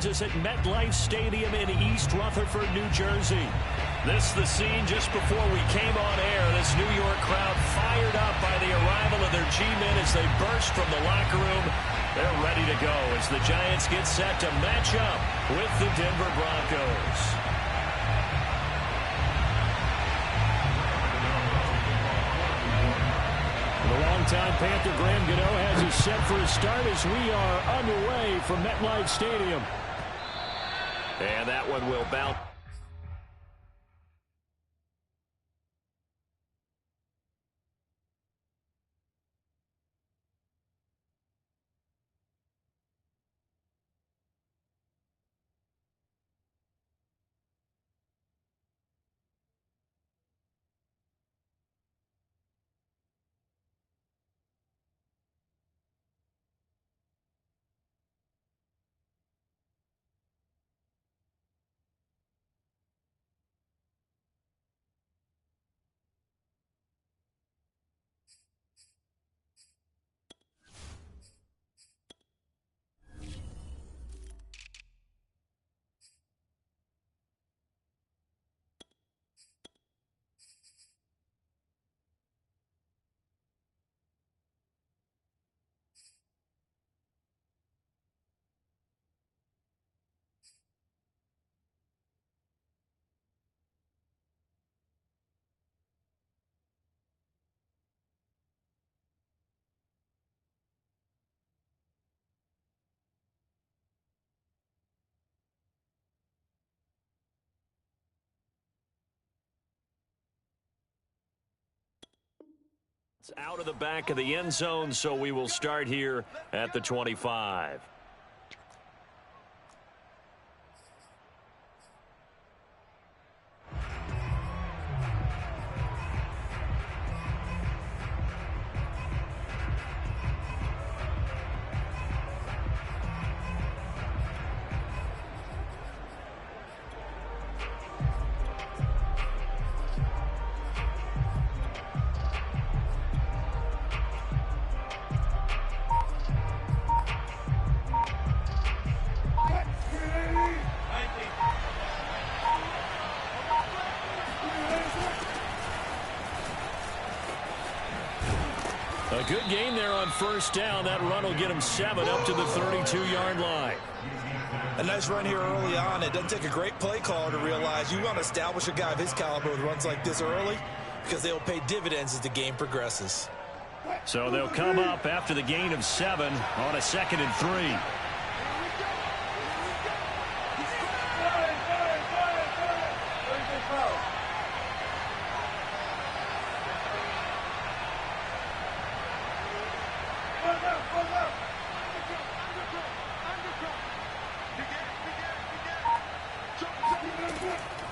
joins us at MetLife Stadium in East Rutherford, New Jersey. This is the scene just before we came on air. This New York crowd fired up by the arrival of their G-men as they burst from the locker room. They're ready to go as the Giants get set to match up with the Denver Broncos. The longtime Panther Graham Gano has us set for a start as we are underway from MetLife Stadium. And that one will bounce. It's out of the back of the end zone, so we will start here at the 25. A good game there on first down. That run will get him 7 up to the 32-yard line. A nice run here early on. It doesn't take a great play caller to realize you want to establish a guy of his caliber with runs like this early because they'll pay dividends as the game progresses. So they'll come up after the gain of 7 on a 2nd and 3.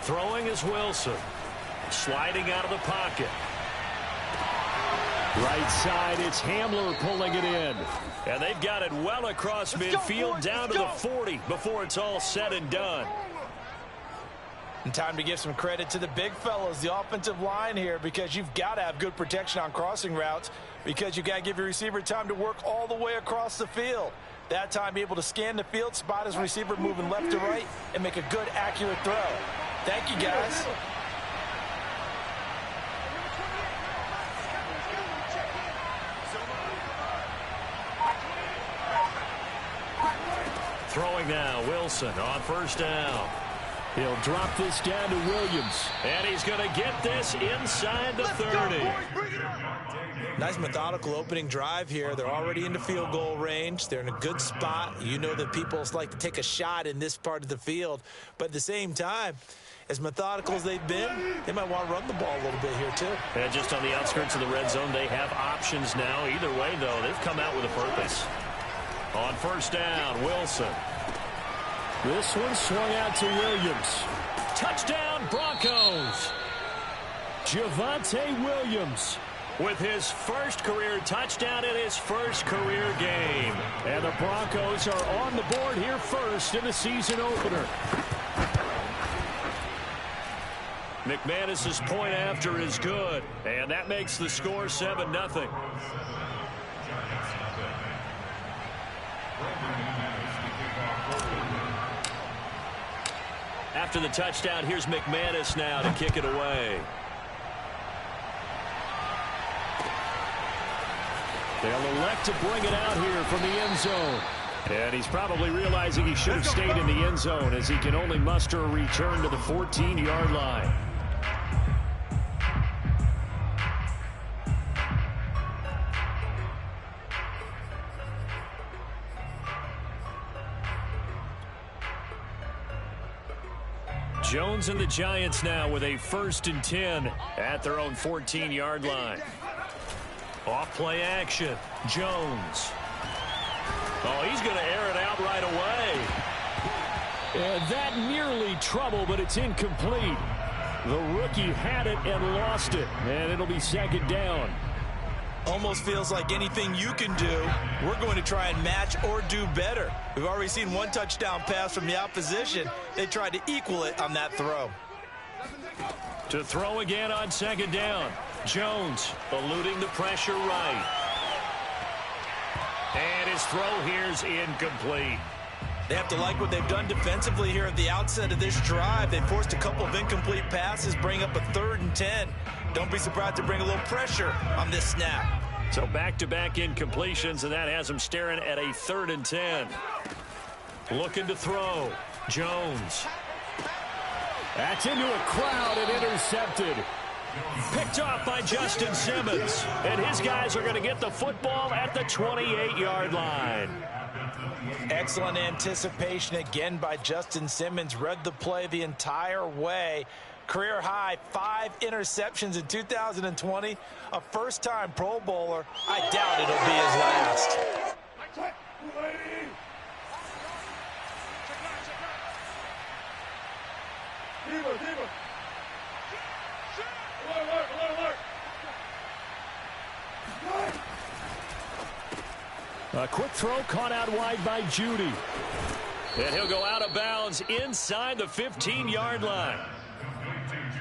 Throwing is Wilson. Sliding out of the pocket. Right side, it's Hamler pulling it in. And they've got it well across midfield down to the 40 before it's all said and done. And time to give some credit to the big fellas, the offensive line here, because you've got to have good protection on crossing routes because you've got to give your receiver time to work all the way across the field. That time, be able to scan the field, spot his receiver moving left to right, and make a good, accurate throw. Thank you, guys. Throwing now, Wilson on first down. He'll drop this down to Williams. And he's going to get this inside the 30. Nice methodical opening drive here. They're already into field goal range. They're in a good spot. You know that people like to take a shot in this part of the field. But at the same time, as methodical as they've been, they might want to run the ball a little bit here too. And just on the outskirts of the red zone, they have options now. Either way, though, they've come out with a purpose. On first down, Wilson. This one swung out to Williams. Touchdown, Broncos. Javonte Williams with his first career touchdown in his first career game. And the Broncos are on the board here first in the season opener. McManus's point after is good, and that makes the score 7-0. After the touchdown, here's McManus now to kick it away. They'll elect to bring it out here from the end zone. And he's probably realizing he should have stayed in the end zone as he can only muster a return to the 14-yard line. Jones and the Giants now with a 1st and 10 at their own 14-yard line. Off play action. Jones. Oh, he's going to air it out right away. And that nearly trouble, but it's incomplete. The rookie had it and lost it, and it'll be 2nd down. Almost feels like anything you can do, we're going to try and match or do better. We've already seen one touchdown pass from the opposition. They tried to equal it on that throw. To throw again on 2nd down. Jones eluding the pressure right. And his throw here's incomplete. They have to like what they've done defensively here at the outset of this drive. They forced a couple of incomplete passes, bring up a 3rd and 10. Don't be surprised to bring a little pressure on this snap. So back-to-back incompletions, and that has him staring at a 3rd and 10. Looking to throw. Jones. That's into a crowd and intercepted. Picked off by Justin Simmons. And his guys are going to get the football at the 28-yard line. Excellent anticipation again by Justin Simmons. Read the play the entire way. Career high 5 interceptions in 2020. A first-time Pro Bowler. I doubt it'll be his last. A quick throw caught out wide by Judy. And he'll go out of bounds inside the 15-yard line.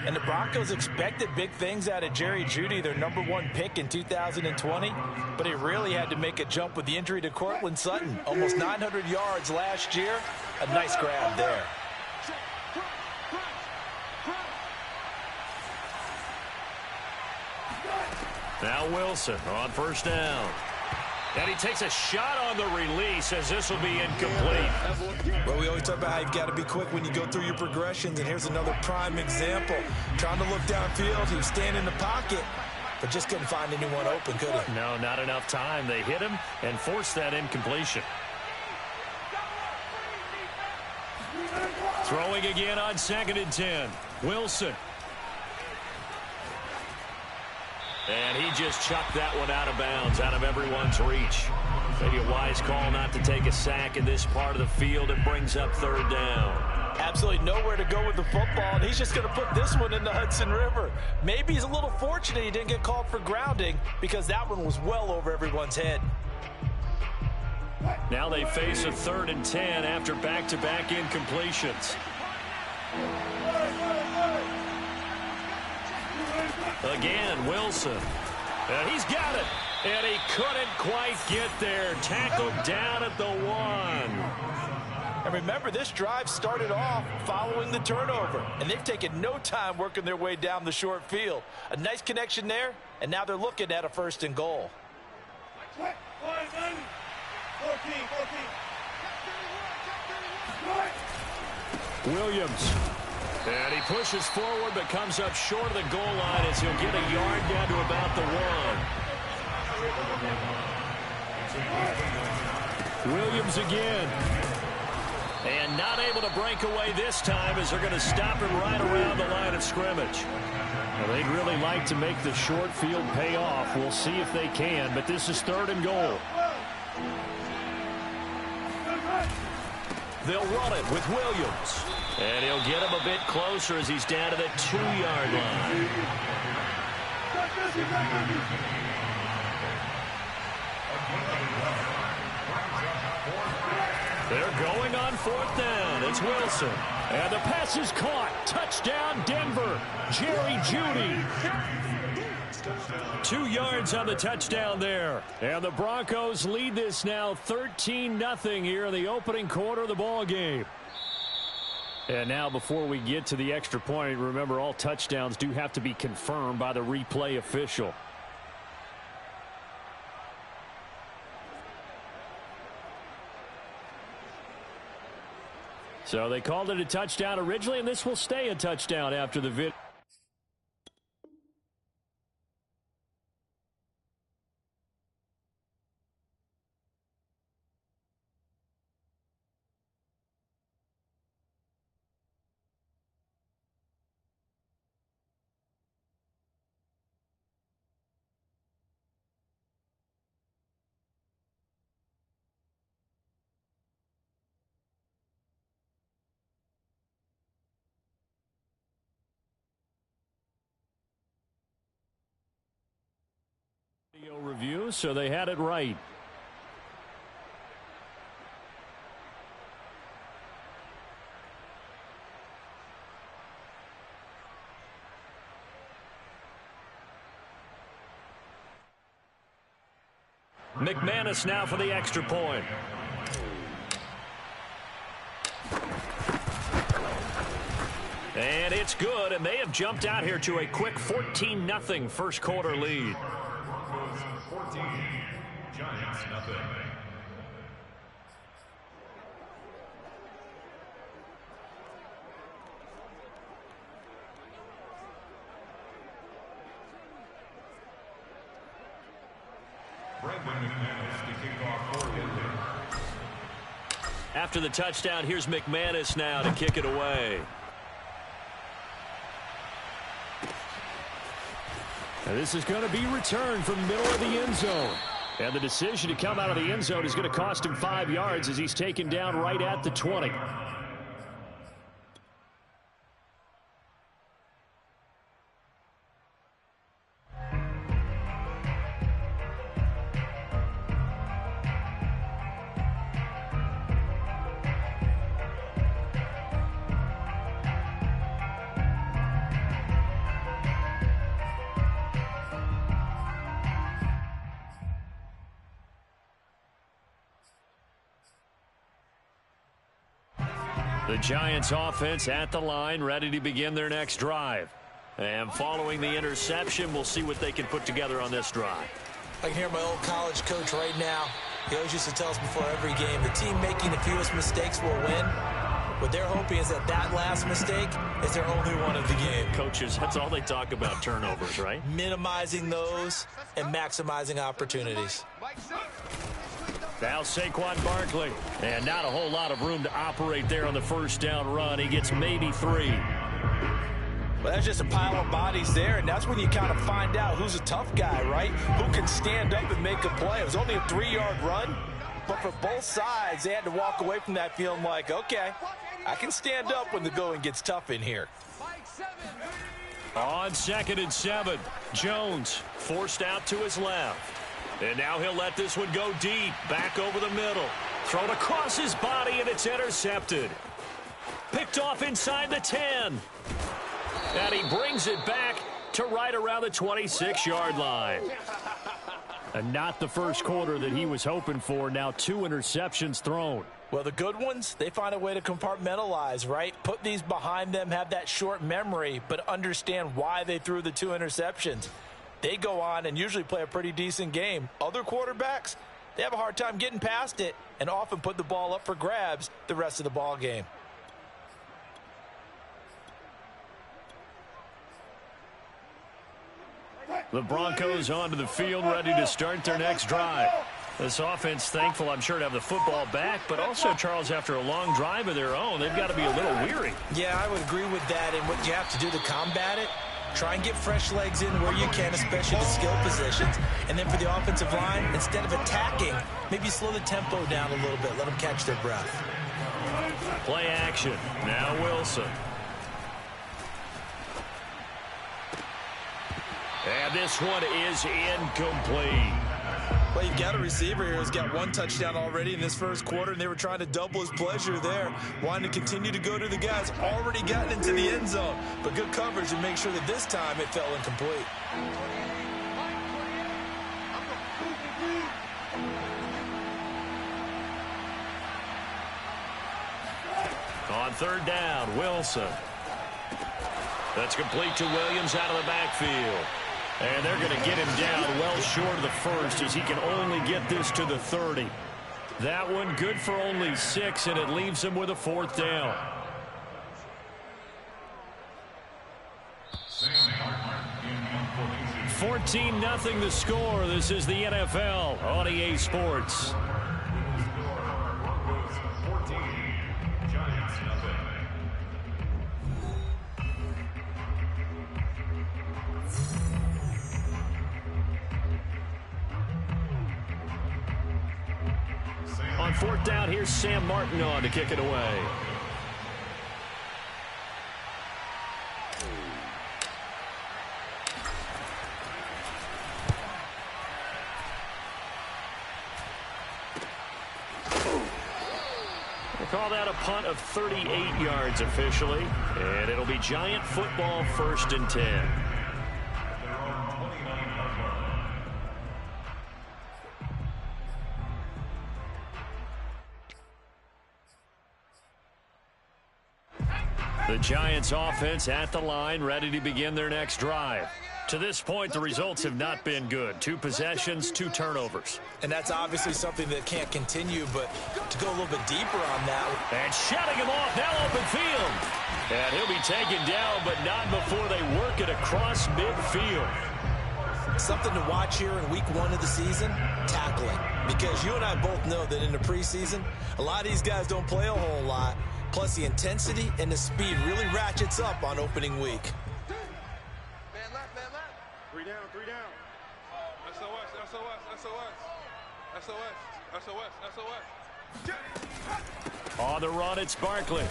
And the Broncos expected big things out of Jerry Jeudy, their #1 pick in 2020. But he really had to make a jump with the injury to Cortland Sutton. Almost 900 yards last year. A nice grab there. Now Wilson on 1st down. And he takes a shot on the release as this will be incomplete. Well, we always talk about how you've got to be quick when you go through your progressions, and here's another prime example. Trying to look downfield, he was standing in the pocket, but just couldn't find anyone open, could he? No, not enough time. They hit him and forced that incompletion. Throwing again on 2nd and 10. Wilson. And he just chucked that one out of bounds, out of everyone's reach. Maybe a wise call not to take a sack in this part of the field. It brings up 3rd down. Absolutely nowhere to go with the football, and he's just going to put this one in the Hudson River. Maybe he's a little fortunate he didn't get called for grounding because that one was well over everyone's head. Now they face a 3rd and 10 after back-to-back incompletions. Again, Wilson. And he's got it. And he couldn't quite get there. Tackled down at the 1. And remember, this drive started off following the turnover. And they've taken no time working their way down the short field. A nice connection there. And now they're looking at a 1st and goal. 14. Williams. And he pushes forward but comes up short of the goal line as he'll get a yard down to about the 1. Williams again. And not able to break away this time as they're going to stop him right around the line of scrimmage. Well, they'd really like to make the short field pay off. We'll see if they can, but this is 3rd and goal. They'll run it with Williams. And he'll get him a bit closer as he's down to the 2-yard line. They're going on 4th down. It's Wilson. And the pass is caught. Touchdown, Denver. Jerry Jeudy. 2 yards on the touchdown there. And the Broncos lead this now 13-0 here in the opening quarter of the ball game. And now before we get to the extra point, remember all touchdowns do have to be confirmed by the replay official. So they called it a touchdown originally, and this will stay a touchdown after the video. Review, so they had it right. McManus now for the extra point. And it's good, and they have jumped out here to a quick 14-0 first quarter lead. 14, Giants nothing. After the touchdown, here's McManus now to kick it away. And this is going to be returned from the middle of the end zone. And the decision to come out of the end zone is going to cost him 5 yards as he's taken down right at the 20. The Giants offense at the line, ready to begin their next drive. And following the interception, we'll see what they can put together on this drive. I can hear my old college coach right now. He always used to tell us before every game, the team making the fewest mistakes will win. What they're hoping is that that last mistake is their only one of the game. Coaches, that's all they talk about, turnovers, right? Minimizing those and maximizing opportunities. Now Saquon Barkley. And not a whole lot of room to operate there on the first down run. He gets maybe 3. Well, that's just a pile of bodies there, and that's when you kind of find out who's a tough guy, right? Who can stand up and make a play. It was only a 3-yard run, but for both sides, they had to walk away from that feeling like, okay, I can stand up when the going gets tough in here. On 2nd and 7, Jones forced out to his left. And now he'll let this one go deep, back over the middle. Thrown across his body, and it's intercepted. Picked off inside the 10. And he brings it back to right around the 26-yard line. And not the first quarter that he was hoping for. Now 2 interceptions thrown. Well, the good ones, they find a way to compartmentalize, right? Put these behind them, have that short memory, but understand why they threw the 2 interceptions. They go on and usually play a pretty decent game. Other quarterbacks, they have a hard time getting past it and often put the ball up for grabs the rest of the ball game. The Broncos onto the field, ready to start their next drive. This offense thankful, I'm sure, to have the football back, but also, Charles, after a long drive of their own, they've got to be a little weary. Yeah, I would agree with that, and what you have to do to combat it, try and get fresh legs in where you can, especially the skill positions. And then for the offensive line, instead of attacking, maybe slow the tempo down a little bit. Let them catch their breath. Play action. Now Wilson. And this one is incomplete. Well, you've got a receiver here who's got 1 touchdown already in this first quarter, and they were trying to double his pleasure there, wanting to continue to go to the guys already gotten into the end zone. But good coverage to make sure that this time it fell incomplete. On third down, Wilson. That's complete to Williams out of the backfield. And they're going to get him down well short of the first as he can only get this to the 30. That one good for only 6, and it leaves him with a 4th down. 14-0 the score. This is the NFL on EA Sports. On 4th down, here's Sam Martin on to kick it away. We'll call that a punt of 38 yards officially, and it'll be Giant football 1st and 10. The Giants offense at the line, ready to begin their next drive. To this point, the results have not been good. 2 possessions, 2 turnovers. And that's obviously something that can't continue, but to go a little bit deeper on that. And shutting him off, now open field. And he'll be taken down, but not before they work it across midfield. Something to watch here in week 1 of the season, tackling. Because you and I both know that in the preseason, a lot of these guys don't play a whole lot. Plus, the intensity and the speed really ratchets up on opening week. Man left, man left. 3 down, 3 down. SOS, SOS, SOS. SOS, SOS. On the run, it's Barkley.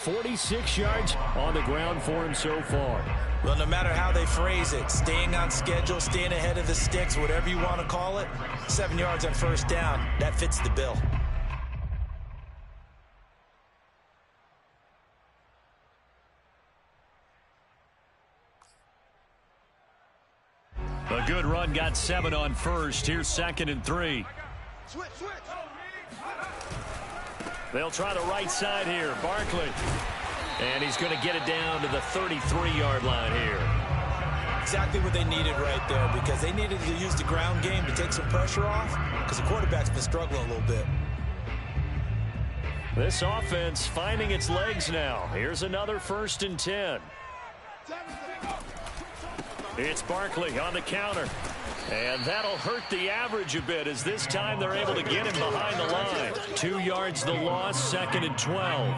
46 yards on the ground for him so far. Well, no matter how they phrase it, staying on schedule, staying ahead of the sticks, whatever you want to call it, 7 yards on 1st down, that fits the bill. A good run got 7 on 1st. Here's 2nd and 3. Switch. They'll try the right side here. Barkley. And he's going to get it down to the 33-yard line here. Exactly what they needed right there, because they needed to use the ground game to take some pressure off, because the quarterback's been struggling a little bit. This offense finding its legs now. Here's another 1st and 10. It's Barkley on the counter. And that'll hurt the average a bit, as this time they're able to get him behind the line. 2 yards the loss, 2nd and 12.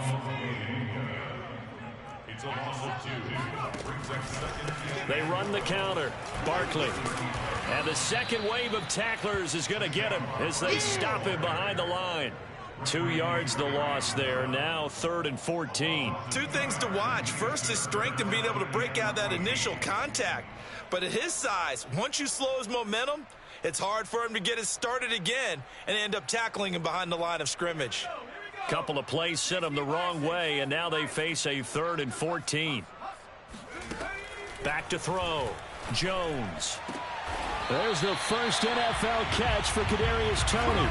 They run the counter. Barkley. And the second wave of tacklers is going to get him as they stop him behind the line. 2 yards the loss there. Now 3rd and 14. 2 things to watch. First, his strength and being able to break out that initial contact. But at his size, once you slow his momentum, it's hard for him to get it started again and end up tackling him behind the line of scrimmage. Couple of plays sent him the wrong way, and now they face a 3rd and 14. Back to throw. Jones. There's the first NFL catch for Kadarius Toney.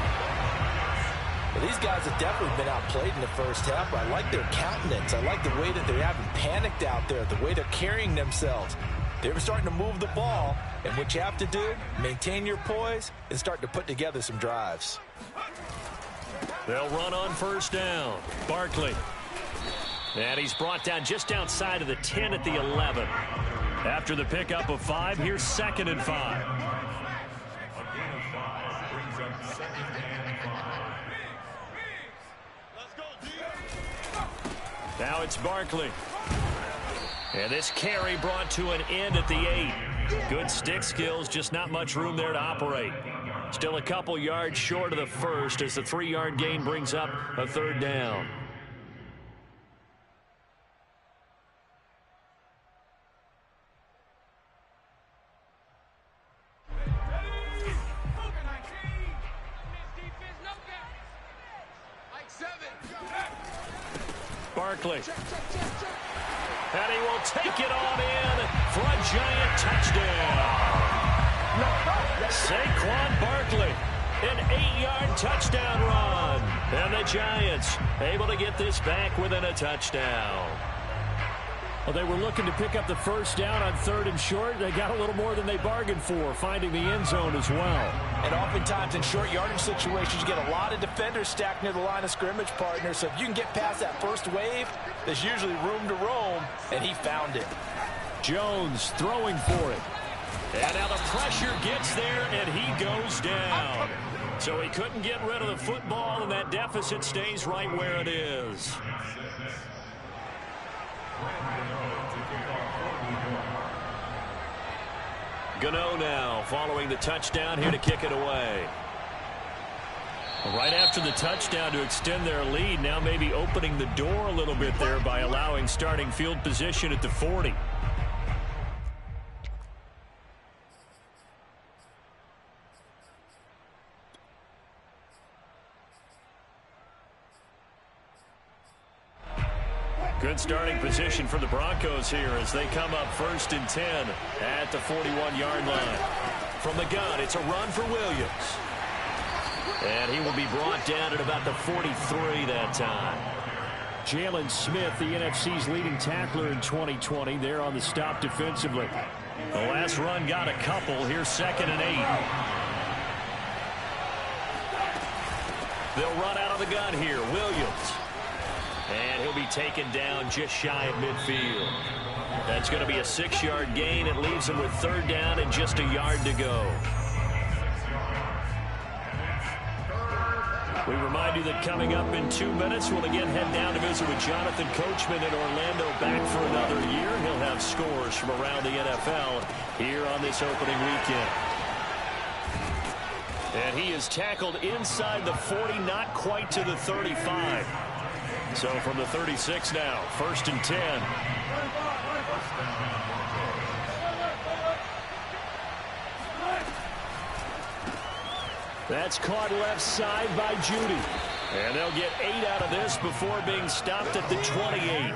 Well, these guys have definitely been outplayed in the first half. I like their countenance. I like the way that they haven't panicked out there, the way they're carrying themselves. They were starting to move the ball, and what you have to do, maintain your poise and start to put together some drives. They'll run on 1st down. Barkley. And he's brought down just outside of the 10 at the 11. After the pickup of 5, here's 2nd and 5. Now it's Barkley. And this carry brought to an end at the 8. Good stick skills, just not much room there to operate. Still a couple yards short of the first as the 3-yard gain brings up a 3rd down. Barkley. And he will take it on in for a Giant touchdown. Saquon Barkley, an 8-yard touchdown run. And the Giants able to get this back within a touchdown. Well, they were looking to pick up the first down on 3rd and short. They got a little more than they bargained for, finding the end zone as well. And oftentimes in short yardage situations, you get a lot of defenders stacked near the line of scrimmage, partner. So if you can get past that first wave, there's usually room to roam, and he found it. Jones throwing for it. And now the pressure gets there, and he goes down. So he couldn't get rid of the football, and that deficit stays right where it is. Gano now following the touchdown here to kick it away. Right after the touchdown to extend their lead, now maybe opening the door a little bit there by allowing starting field position at the 40. Good starting position for the Broncos here as they come up 1st and 10 at the 41-yard line. From the gun, it's a run for Williams. And he will be brought down at about the 43 that time. Jalen Smith, the NFC's leading tackler in 2020, there on the stop defensively. The last run got a couple. Here's 2nd and 8. They'll run out of the gun here. Williams. And he'll be taken down just shy of midfield. That's going to be a 6-yard gain. It leaves him with 3rd down and just a yard to go. We remind you that coming up in 2 minutes, we'll again head down to visit with Jonathan Coachman in Orlando, back for another year. He'll have scores from around the NFL here on this opening weekend. And he is tackled inside the 40, not quite to the 35. So from the 36 now, 1st and 10. That's caught left side by Judy. And they'll get 8 out of this before being stopped at the 28.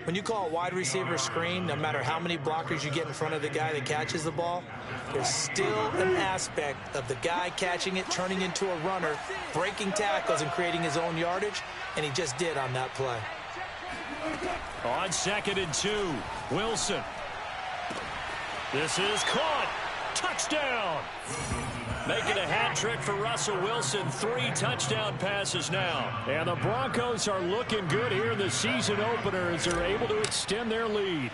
When you call a wide receiver screen, no matter how many blockers you get in front of the guy that catches the ball, there's still an aspect of the guy catching it, turning into a runner, breaking tackles and creating his own yardage, and he just did on that play. On 2nd and 2, Wilson. This is caught. Touchdown. Making a hat trick for Russell Wilson. 3 touchdown passes now. And the Broncos are looking good here in the season opener as they're able to extend their lead.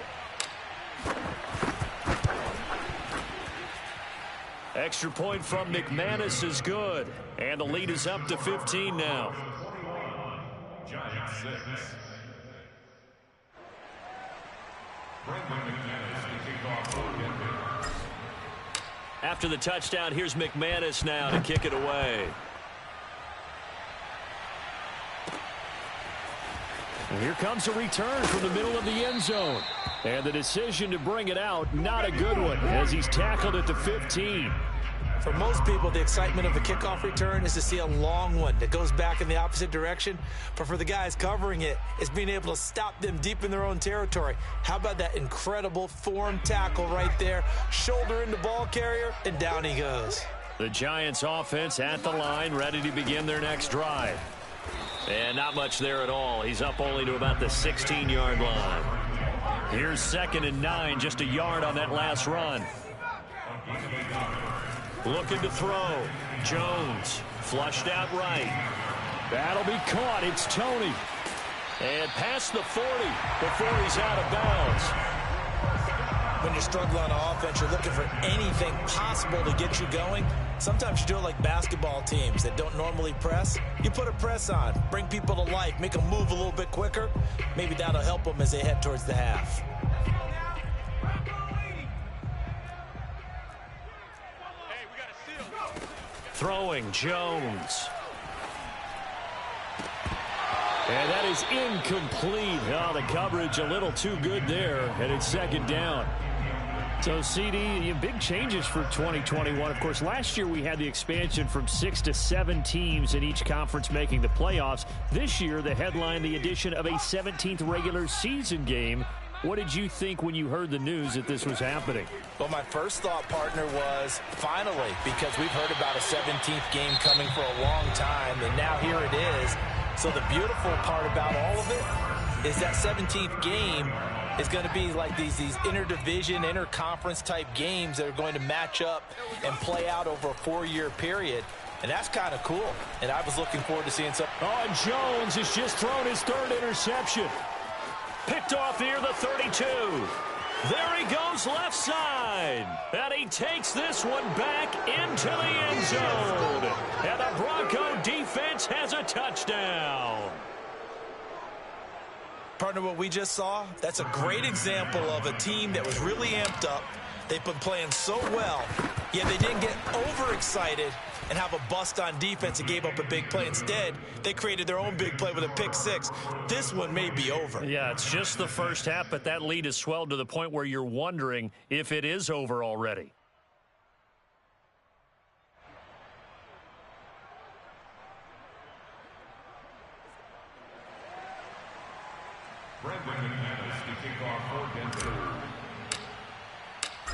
Extra point from McManus is good. And the lead is up to 15 now. Giants 6. Brendan McManus to kick off for Denver. After the touchdown, here's McManus now to kick it away. And here comes a return from the middle of the end zone. And the decision to bring it out, not a good one, as he's tackled at the 15. For most people, the excitement of a kickoff return is to see a long one that goes back in the opposite direction. But for the guys covering it, it's being able to stop them deep in their own territory. How about that incredible form tackle right there? Shoulder into ball carrier, and down he goes. The Giants offense at the line, ready to begin their next drive. And not much there at all. He's up only to about the 16-yard line. Here's 2nd and 9, just a yard on that last run. Looking to throw. Jones flushed out right. That'll be caught. It's Tony. And past the 40 before he's out of bounds. When you're struggling on offense, you're looking for anything possible to get you going. Sometimes you do it like basketball teams that don't normally press. You put a press on, bring people to life, make them move a little bit quicker. Maybe that'll help them as they head towards the half. Throwing Jones. And that is incomplete. Oh, the coverage a little too good there, and it's 2nd down. So, CD, big changes for 2021. Of course, last year we had the expansion from 6 to 7 teams in each conference making the playoffs. This year, the headline, the addition of a 17th regular season game What did you think when you heard the news that this was happening? Well, my first thought, partner, was finally, because we've heard about a 17th game coming for a long time, and now here it is. So the beautiful part about all of it is that 17th game is going to be like these interdivision, interconference type games that are going to match up and play out over a 4-year period. And that's kind of cool. And I was looking forward to seeing something. Oh, and Jones has just thrown his third interception. Picked off near the 32. There he goes left side. And he takes this one back into the end zone. And the Bronco defense has a touchdown. Partner, what we just saw, that's a great example of a team that was really amped up. They've been playing so well, yet they didn't get overexcited and have a bust on defense and gave up a big play. Instead, they created their own big play with a pick six. This one may be over. Yeah, it's just the first half, but that lead has swelled to the point where you're wondering if it is over already.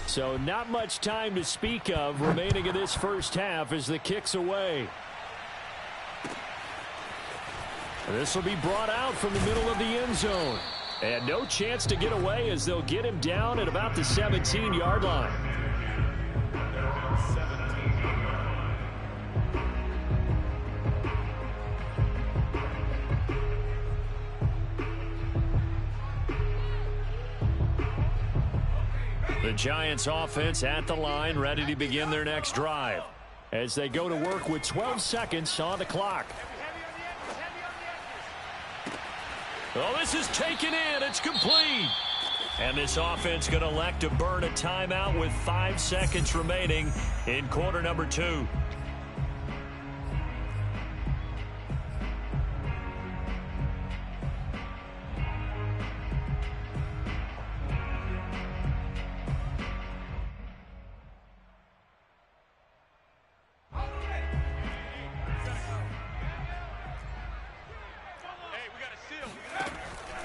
So not much time to speak of remaining in this first half as the kick's away. This will be brought out from the middle of the end zone. And no chance to get away as they'll get him down at about the 17-yard line. The Giants offense at the line, ready to begin their next drive as they go to work with 12 seconds on the clock. Oh, this is taken in. It's complete. And this offense going to elect to burn a timeout with 5 seconds remaining in quarter number 2.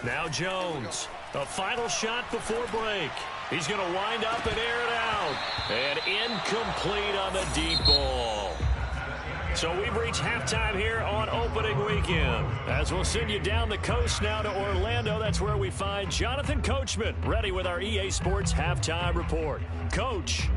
Now Jones, a final shot before break. He's going to wind up and air it out. And incomplete on the deep ball. So we've reached halftime here on opening weekend. As we'll send you down the coast now to Orlando, that's where we find Jonathan Coachman, ready with our EA Sports Halftime Report. Coach.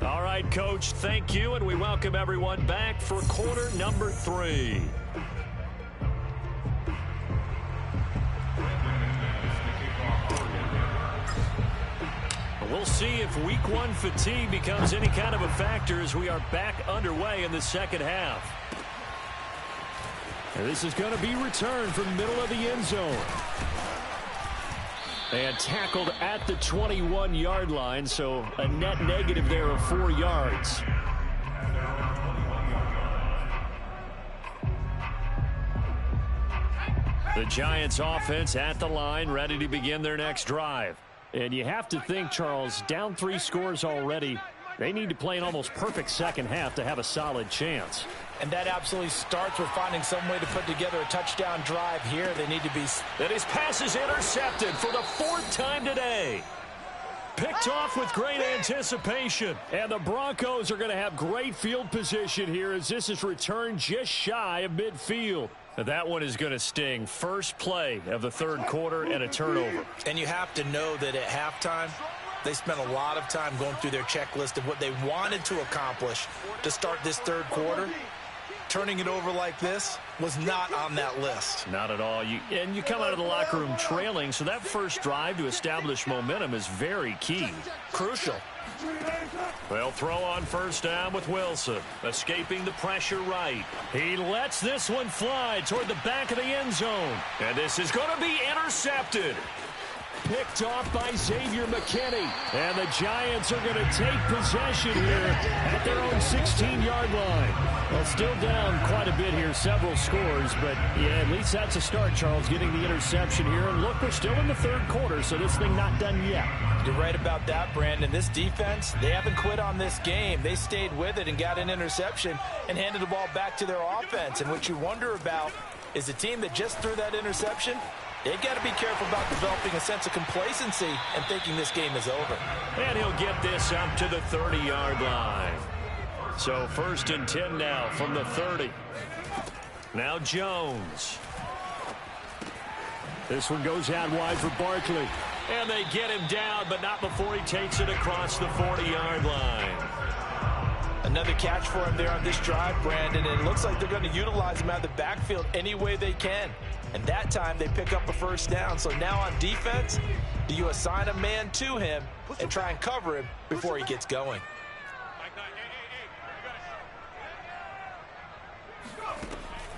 All right, Coach, thank you, and we welcome everyone back for quarter number 3. We'll see if week 1 fatigue becomes any kind of a factor as we are back underway in the second half. And this is going to be returned from the middle of the end zone. And tackled at the 21-yard line, so a net negative there of 4 yards. The Giants offense at the line, ready to begin their next drive. And you have to think, Charles, down 3 scores already. They need to play an almost perfect second half to have a solid chance. And that absolutely starts with finding some way to put together a touchdown drive here. They need to be... And his pass is intercepted for the 4th time today. Picked off with great anticipation. And the Broncos are going to have great field position here as this is returned just shy of midfield. That one is going to sting. First play of the 3rd quarter and a turnover. And you have to know that at halftime, they spent a lot of time going through their checklist of what they wanted to accomplish to start this 3rd quarter. Turning it over like this was not on that list. Not at all. And you come out of the locker room trailing, so that first drive to establish momentum is very key. Crucial. They'll throw on first down with Wilson. Escaping the pressure right. He lets this one fly toward the back of the end zone. And this is going to be intercepted. picked off by Xavier McKinney. And the Giants are going to take possession here at their own 16-yard line. Well, still down quite a bit here, several scores, but yeah, at least that's a start, Charles, getting the interception here. And look, we're still in the third quarter, so this thing not done yet. You're right about that, Brandon. This defense, they haven't quit on this game. They stayed with it and got an interception and handed the ball back to their offense. And what you wonder about is the team that just threw that interception, they've got to be careful about developing a sense of complacency and thinking this game is over. And he'll get this up to the 30-yard line. So 1st and 10 now from the 30. Now Jones. This one goes out wide for Barkley. And they get him down, but not before he takes it across the 40-yard line. Another catch for him there on this drive, Brandon, and it looks like they're going to utilize him out of the backfield any way they can. And that time they pick up a first down. So now on defense, do you assign a man to him and try and cover him before he gets going?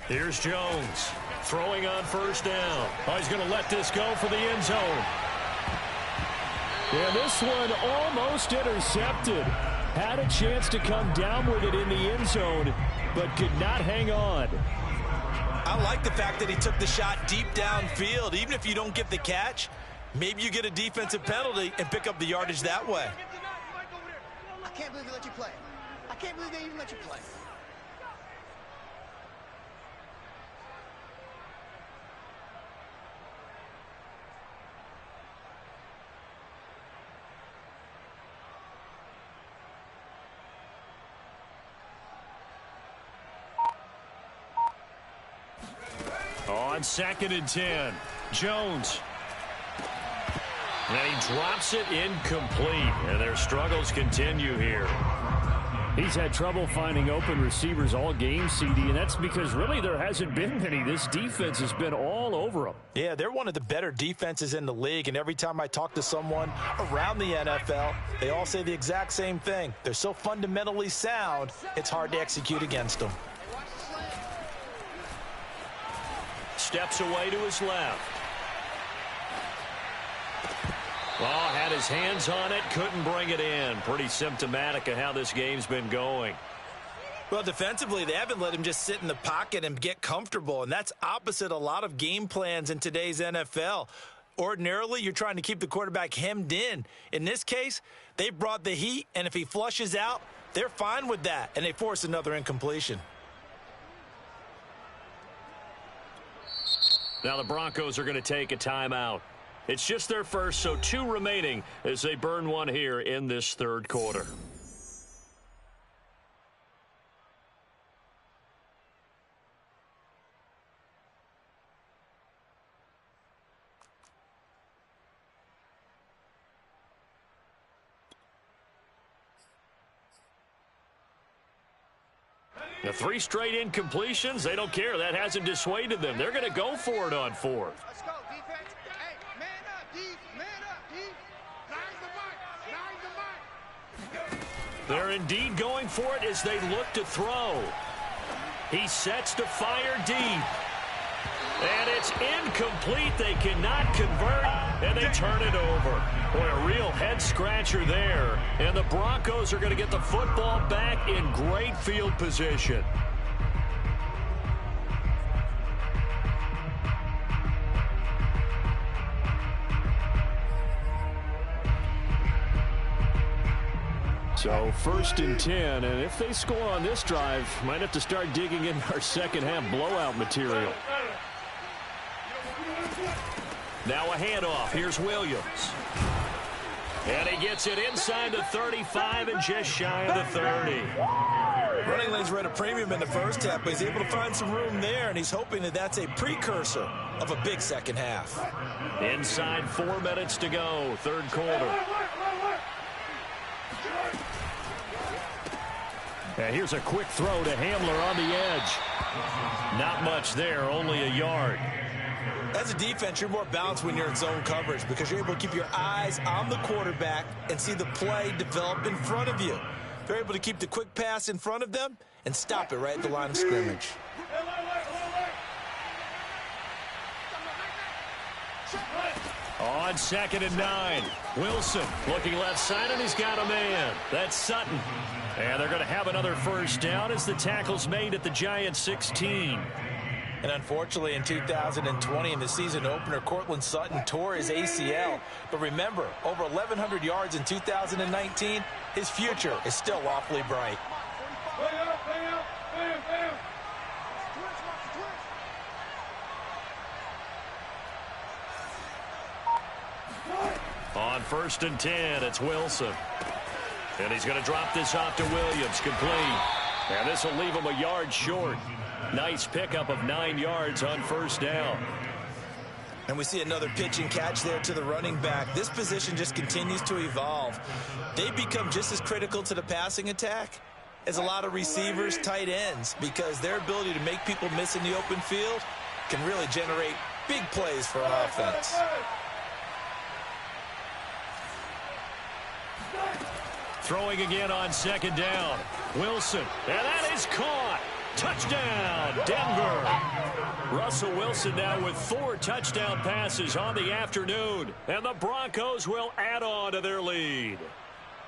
Here's Jones throwing on first down. Oh, he's going to let this go for the end zone. And this one almost intercepted. Had a chance to come down with it in the end zone, but could not hang on. I like the fact that he took the shot deep downfield. Even if you don't get the catch, maybe you get a defensive penalty and pick up the yardage that way. I can't believe they let you play. I can't believe they even let you play. On 2nd and 10, Jones. And he drops it incomplete, and their struggles continue here. He's had trouble finding open receivers all game, CD, and that's because really there hasn't been many. This defense has been all over them. Yeah, they're one of the better defenses in the league, and every time I talk to someone around the NFL, they all say the exact same thing. They're so fundamentally sound, it's hard to execute against them. Steps away to his left. Well, had his hands on it, couldn't bring it in. Pretty symptomatic of how this game's been going. Well, defensively, they haven't let him just sit in the pocket and get comfortable, and that's opposite a lot of game plans in today's NFL. Ordinarily, you're trying to keep the quarterback hemmed in. In this case, they brought the heat, and if he flushes out, they're fine with that, and they force another incompletion. Now the Broncos are going to take a timeout. It's just their first, so 2 remaining as they burn one here in this third quarter. The 3 straight incompletions, they don't care. That hasn't dissuaded them. They're going to go for it on 4th. Let's go, defense. Hey, man up, Dee. Man up, Dee. Nine the mic. They're indeed going for it as they look to throw. He sets to fire deep. And it's incomplete. They cannot convert, and they turn it over. Boy, a real head-scratcher there. And the Broncos are going to get the football back in great field position. So 1st and 10, and if they score on this drive, might have to start digging in our second-half blowout material. Now a handoff. Here's Williams. And he gets it inside the 35 and just shy of the 30. Running lanes were at a premium in the first half, but he's able to find some room there, and he's hoping that that's a precursor of a big second half. Inside 4 minutes to go, third quarter. And here's a quick throw to Hamler on the edge. Not much there, only a yard. As a defense, you're more balanced when you're in zone coverage because you're able to keep your eyes on the quarterback and see the play develop in front of you. They're able to keep the quick pass in front of them and stop it right at the line of scrimmage. On 2nd and 9, Wilson looking left side, and he's got a man. That's Sutton. And they're going to have another first down as the tackle's made at the Giants' 16. And unfortunately, in 2020, in the season opener, Cortland Sutton tore his ACL. But remember, over 1,100 yards in 2019, his future is still awfully bright. On 1st and 10, it's Wilson. And he's going to drop this off to Williams, complete. And this will leave him a yard short. Nice pickup of 9 yards on first down. And we see another pitch and catch there to the running back. This position just continues to evolve. They become just as critical to the passing attack as a lot of receivers, tight ends, because their ability to make people miss in the open field can really generate big plays for an offense. Throwing again on 2nd down. Wilson, and that is caught. Touchdown, Denver. Russell Wilson now with 4 touchdown passes on the afternoon, and the Broncos will add on to their lead.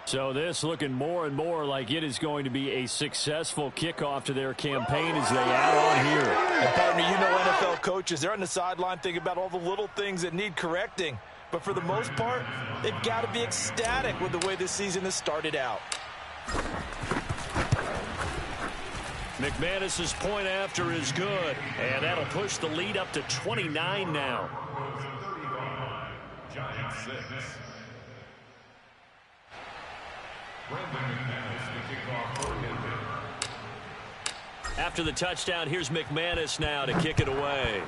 So this looking more and more like it is going to be a successful kickoff to their campaign as they add on here. And partner, you know NFL coaches, they're on the sideline thinking about all the little things that need correcting. But for the most part, they've got to be ecstatic with the way this season has started out. McManus's point after is good, and that'll push the lead up to 29 now. Giants 6. Brandon McManus to kick off for Denver. After the touchdown, here's McManus now to kick it away.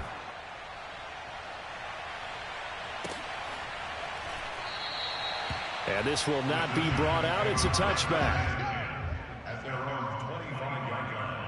And this will not be brought out. It's a touchback. At their own 25-yard line.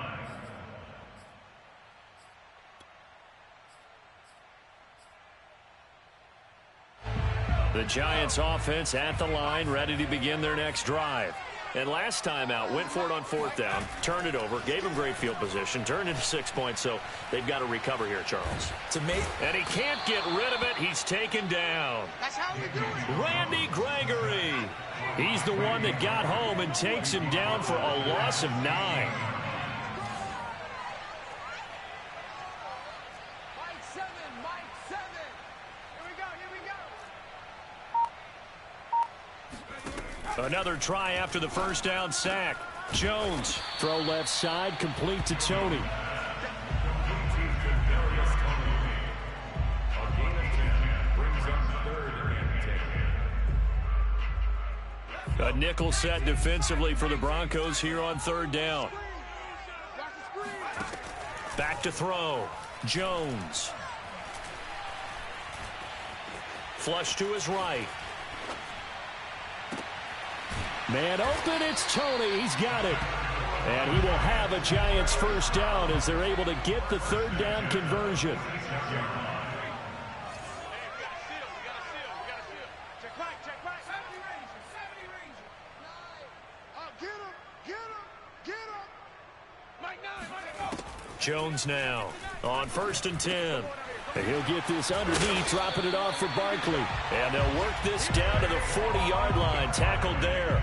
The Giants offense at the line, ready to begin their next drive. And last time out, went for it on 4th down, turned it over, gave him great field position, turned into 6 points, so they've got to recover here, Charles. It's amazing. And he can't get rid of it. He's taken down. That's how we do it. Randy Gregory. He's the one that got home and takes him down for a loss of 9. Mike 7, Mike 7. Here we go. Another try after the first down sack. Jones, throw left side, complete to Tony. A nickel set defensively for the Broncos here on 3rd down. Back to throw. Jones. Flush to his right. Man open, it's Tony. He's got it. And he will have a Giants first down as they're able to get the 3rd down conversion. Jones now on 1st and 10. And he'll get this underneath, dropping it off for Barkley. And they'll work this down to the 40-yard line, tackled there.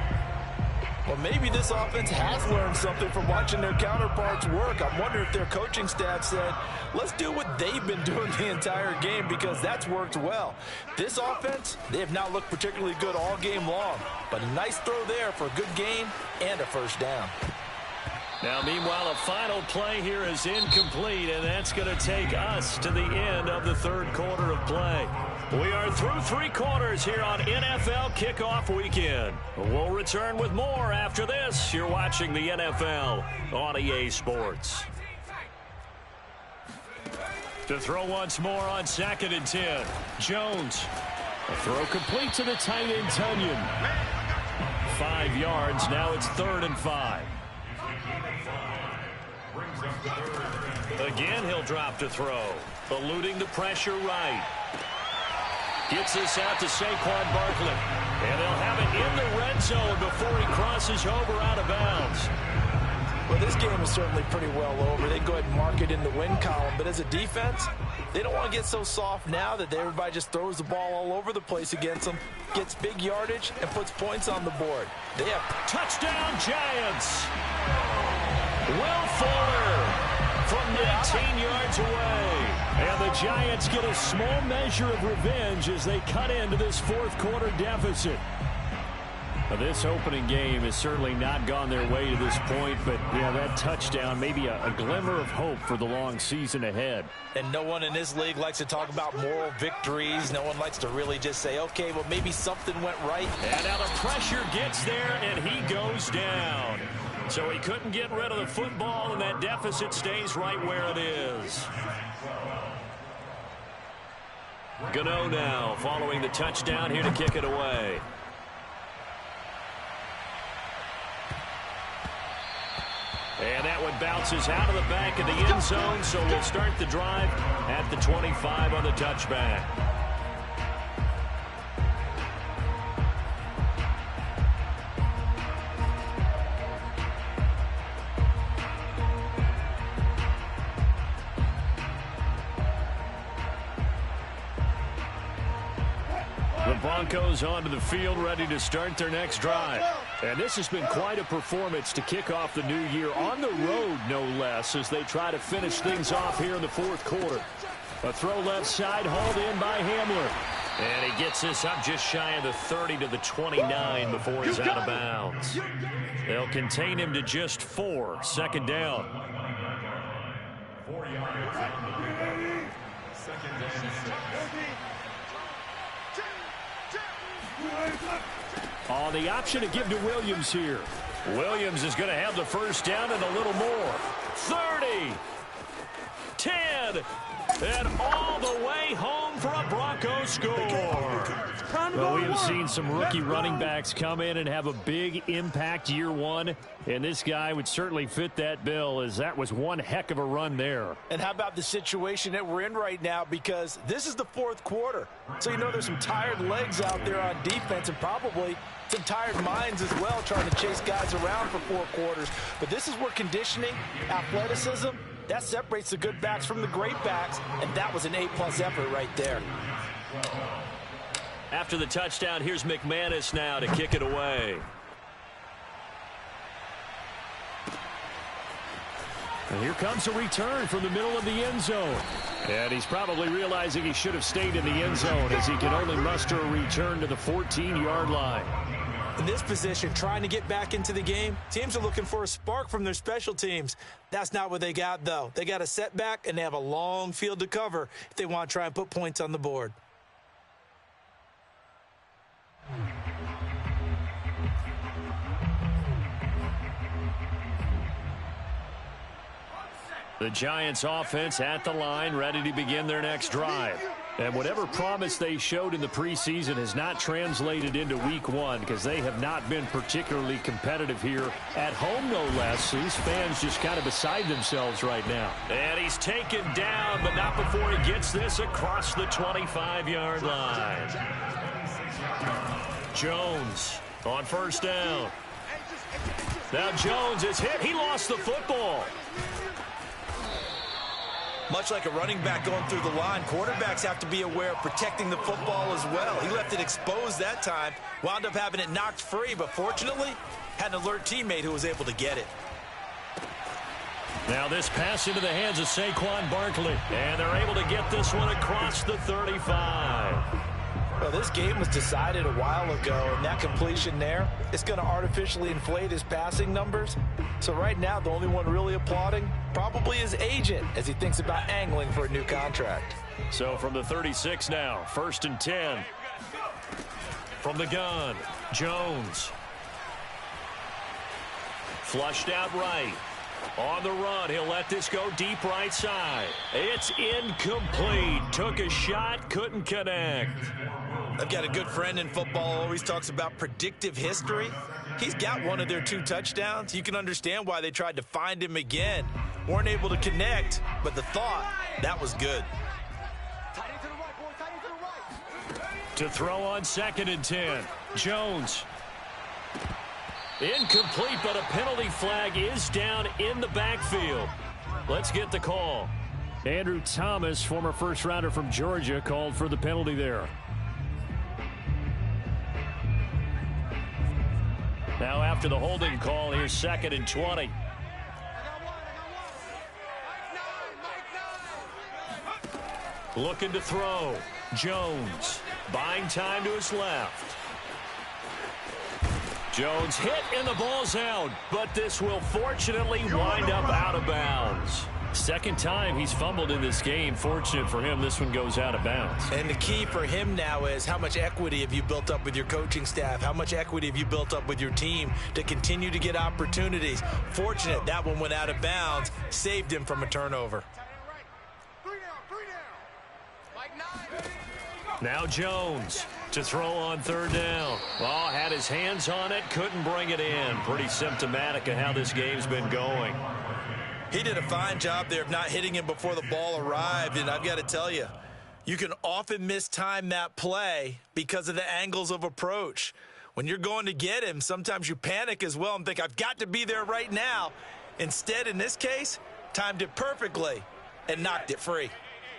Well, maybe this offense has learned something from watching their counterparts work. I'm wondering if their coaching staff said, let's do what they've been doing the entire game, because that's worked well. This offense, they have not looked particularly good all game long. But a nice throw there for a good gain and a first down. Now, meanwhile, a final play here is incomplete, and that's going to take us to the end of the 3rd quarter of play. We are through 3 quarters here on NFL Kickoff Weekend. We'll return with more after this. You're watching the NFL on EA Sports. To throw once more on 2nd and 10. Jones. A throw complete to the tight end, Tunyon. 5 yards. Now it's 3rd and 5. Again, he'll drop to throw. Eluding the pressure right. Gets this out to Saquon Barkley. And they'll have it in the red zone before he crosses over out of bounds. Well, this game is certainly pretty well over. They go ahead and mark it in the win column. But as a defense, They don't want to get so soft now that everybody just throws the ball all over the place against them, gets big yardage, and puts points on the board. They have touchdown Giants. Will Fuller from 19 yards away. And the Giants get a small measure of revenge as they cut into this fourth quarter deficit. Now, this opening game has certainly not gone their way to this point, but yeah, that touchdown, maybe a glimmer of hope for the long season ahead. And no one in this league likes to talk about moral victories. No one likes to really just say, okay, well, maybe something went right. And now the pressure gets there, and he goes down. So he couldn't get rid of the football, and that deficit stays right where it is. Gano now following the touchdown here to kick it away. And that one bounces out of the back of the end zone, so we'll start the drive at the 25 on the touchback. The Broncos onto the field, ready to start their next drive. And this has been quite a performance to kick off the new year on the road, no less, as they try to finish things off here in the fourth quarter. A throw left side, hauled in by Hamler. And he gets this up just shy of the 30 to the 29 before he's out of bounds. They'll contain him to just 4. Second down. 4 yards. Second down. On the option to give to Williams here. Williams is going to have the first down and a little more. 30, 10, and all the way home for a Broncos score. Well, we have seen some rookie running backs come in and have a big impact year one, and this guy would certainly fit that bill, as that was one heck of a run there. And how about the situation that we're in right now, because this is the fourth quarter. So you know there's some tired legs out there on defense and probably some tired minds as well trying to chase guys around for 4 quarters. But this is where conditioning, athleticism, that separates the good backs from the great backs, and that was an A-plus effort right there. After the touchdown, here's McManus now to kick it away. And here comes a return from the middle of the end zone. And he's probably realizing he should have stayed in the end zone, as he can only muster a return to the 14-yard line. In this position, trying to get back into the game, teams are looking for a spark from their special teams. That's not what they got, though. They got a setback, and they have a long field to cover if they want to try and put points on the board. The Giants offense at the line, ready to begin their next drive. And whatever promise they showed in the preseason has not translated into week one, because they have not been particularly competitive here at home, no less. These fans just kind of beside themselves right now. And he's taken down, but not before he gets this across the 25-yard line. Jones on first down. Now Jones is hit. He lost the football. Much like a running back going through the line, quarterbacks have to be aware of protecting the football as well. He left it exposed that time, wound up having it knocked free, but fortunately, had an alert teammate who was able to get it. Now this pass into the hands of Saquon Barkley, and they're able to get this one across the 35. Well, this game was decided a while ago, and that completion there, it's going to artificially inflate his passing numbers. So right now, the only one really applauding probably his agent as he thinks about angling for a new contract. So from the 36 now, 1st and 10. From the gun, Jones. Flushed out right. On the run, he'll let this go deep right side. It's incomplete. Took a shot, couldn't connect. I've got a good friend in football, always talks about predictive history. He's got one of their 2 touchdowns. You can understand why they tried to find him again. Weren't able to connect, but the thought, that was good. To throw on 2nd and 10. Jones. Incomplete, but a penalty flag is down in the backfield. Let's get the call. Andrew Thomas, former first-rounder from Georgia, called for the penalty there. Now after the holding call, here's 2nd and 20. Looking to throw. Jones buying time to his left. Jones hit and the ball's out, but this will fortunately wind up out of bounds. Second time he's fumbled in this game. Fortunate for him, this one goes out of bounds. And the key for him now is how much equity have you built up with your coaching staff? How much equity have you built up with your team to continue to get opportunities? Fortunate that one went out of bounds, saved him from a turnover. Now Jones to throw on 3rd down. Well, had his hands on it, couldn't bring it in. Pretty symptomatic of how this game's been going. He did a fine job there of not hitting him before the ball arrived, and I've got to tell you, you can often mistime that play because of the angles of approach. When you're going to get him, sometimes you panic as well and think, I've got to be there right now. Instead, in this case, timed it perfectly and knocked it free.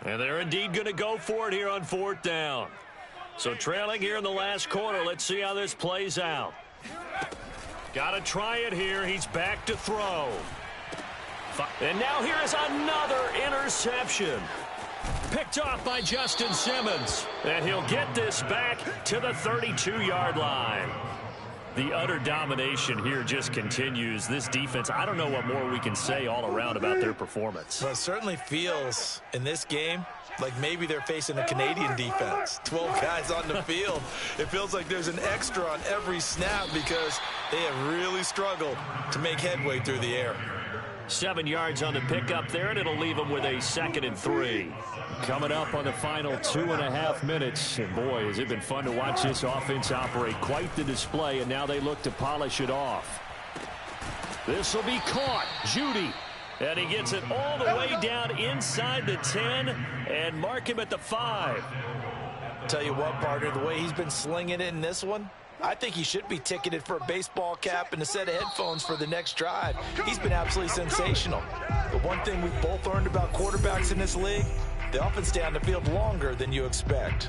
And they're indeed going to go for it here on 4th down. So trailing here in the last quarter, let's see how this plays out. Got to try it here. He's back to throw. And now here is another interception. Picked off by Justin Simmons. And he'll get this back to the 32-yard line. The utter domination here just continues. This defense, I don't know what more we can say all around about their performance. Well, it certainly feels in this game like maybe they're facing a Canadian defense. 12 guys on the field. It feels like there's an extra on every snap because they have really struggled to make headway through the air. 7 yards on the pickup there, and it'll leave them with a 2nd and 3. Coming up on the final 2.5 minutes. And boy, has it been fun to watch this offense operate. Quite the display, and now they look to polish it off. This will be caught. Judy. And he gets it all the way down inside the 10 and mark him at the 5. Tell you what, partner, the way he's been slinging it in this one, I think he should be ticketed for a baseball cap and a set of headphones for the next drive. He's been absolutely sensational. The one thing we've both learned about quarterbacks in this league, they often stay on the field longer than you expect.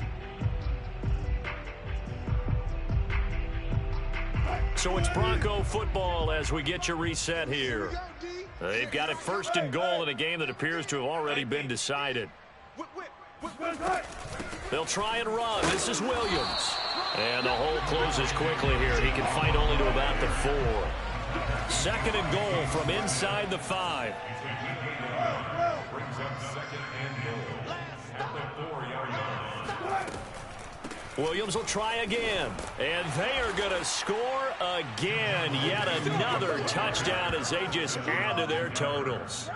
So it's Bronco football as we get you reset here. They've got it 1st and goal in a game that appears to have already been decided. They'll try and run. This is Williams. And the hole closes quickly here. He can fight only to about the 4. 2nd and goal from inside the 5. Brings up 2nd and goal at the 4-yard line. Williams will try again. And they are going to score again. Yet another touchdown as they just add to their totals.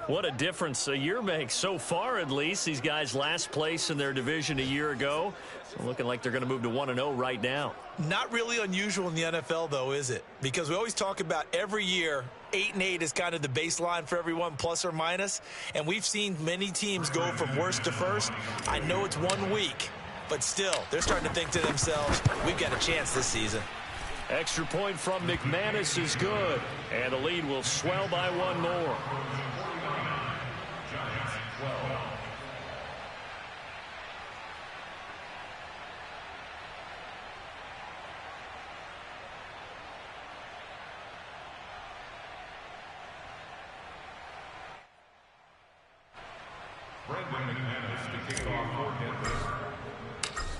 What a difference a year makes so far, at least. These guys last place in their division a year ago. So looking like they're going to move to 1-0 right now. Not really unusual in the NFL, though, is it? Because we always talk about every year, 8-8 is kind of the baseline for everyone, plus or minus. And we've seen many teams go from worst to first. I know it's 1 week, but still, they're starting to think to themselves, we've got a chance this season. Extra point from McManus is good. And the lead will swell by 1 more.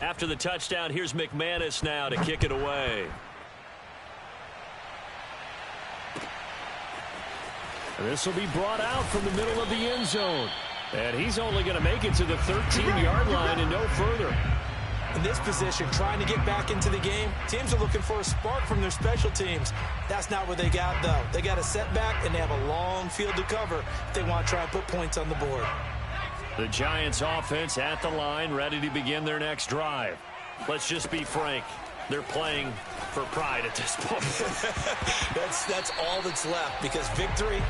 After the touchdown, here's McManus now to kick it away. And this will be brought out from the middle of the end zone. And he's only going to make it to the 13-yard line and no further. In this position, trying to get back into the game, teams are looking for a spark from their special teams. That's not what they got, though. They got a setback, and they have a long field to cover if they want to try and put points on the board. The Giants offense at the line, ready to begin their next drive. Let's just be frank. They're playing for pride at this point. That's all that's left, because victory,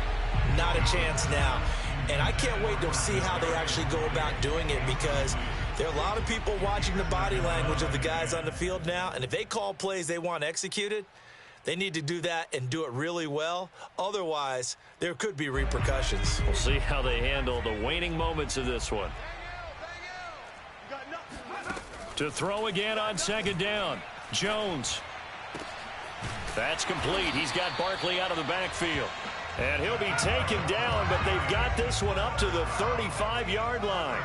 not a chance now. And I can't wait to see how they actually go about doing it, because there are a lot of people watching the body language of the guys on the field now, and if they call plays they want executed, They need to do that and do it really well. Otherwise, there could be repercussions. We'll see how they handle the waning moments of this one. To throw again on second down. Jones. That's complete. He's got Barkley out of the backfield. And he'll be taken down, but they've got this one up to the 35-yard line.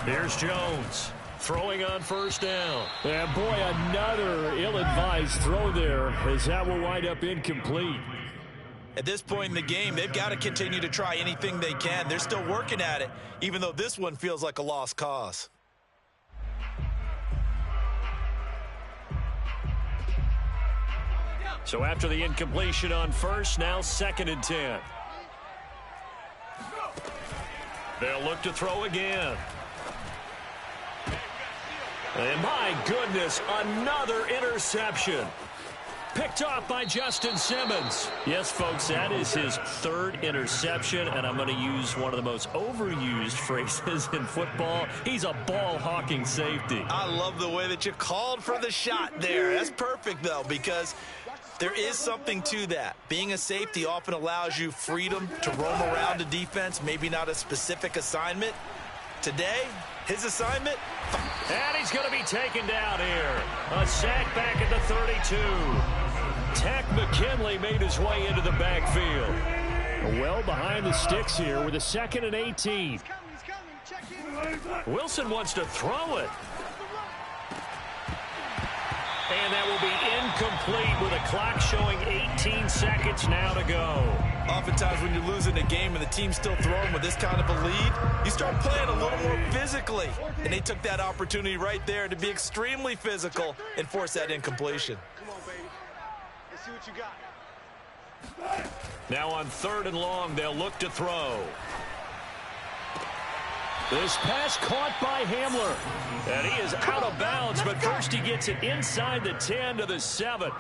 Here's Jones throwing on first down. And boy, another ill-advised throw there, as that will wind up incomplete. At this point in the game, they've got to continue to try anything they can. They're still working at it, even though this one feels like a lost cause. So after the incompletion on first, now 2nd and 10. They'll look to throw again. And my goodness, another interception. Picked off by Justin Simmons. Yes, folks, that is his 3rd interception, and I'm going to use one of the most overused phrases in football. He's a ball-hawking safety. I love the way that you called for the shot there. That's perfect, though, because there is something to that. Being a safety often allows you freedom to roam around the defense, maybe not a specific assignment. Today, his assignment. And he's going to be taken down here. A sack back at the 32. Takk McKinley made his way into the backfield. Well behind the sticks here with a 2nd and 18. Wilson wants to throw it. And that will be incomplete with a clock showing 18 seconds now to go. Oftentimes when you're losing a game and the team's still throwing with this kind of a lead, you start playing a little more physically. And they took that opportunity right there to be extremely physical and force that incompletion. Come on, baby. Let's see what you got. Now on 3rd and long, they'll look to throw. This pass caught by Hamler. And he is out of bounds, but first he gets it inside the 10 to the 7.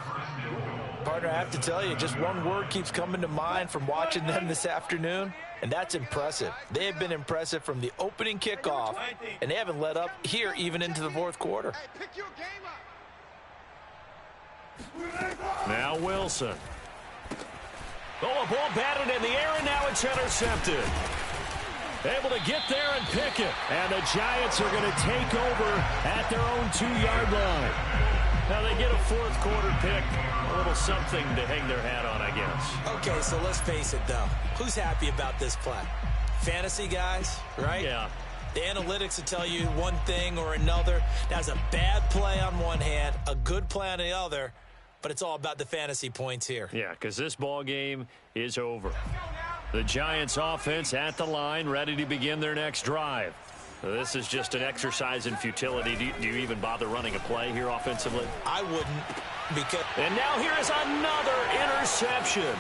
Partner, I have to tell you, just one word keeps coming to mind from watching them this afternoon, and that's impressive. They have been impressive from the opening kickoff, and they haven't let up here even into the 4th quarter. Hey, pick your game up. Now Wilson. Oh, a ball batted in the air, and now it's intercepted. Able to get there and pick it. And the Giants are going to take over at their own 2-yard line. Now they get a 4th quarter pick. A little something to hang their hat on, I guess. Okay, so let's face it, though. Who's happy about this play? Fantasy guys, right? Yeah. The analytics will tell you one thing or another. That's a bad play on one hand, a good play on the other, but it's all about the fantasy points here. Yeah, because this ball game is over. The Giants offense at the line, ready to begin their next drive. This is just an exercise in futility. Do you even bother running a play here offensively? I wouldn't, because... And now here is another interception.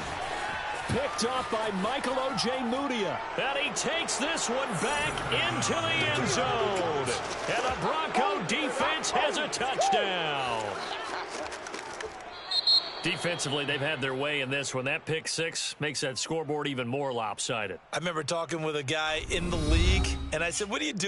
Picked off by Michael O.J. Mudia. And he takes this one back into the end zone. And the Bronco defense has a touchdown. Defensively, they've had their way in this one. That pick 6 makes that scoreboard even more lopsided. I remember talking with a guy in the league, and I said, what do you do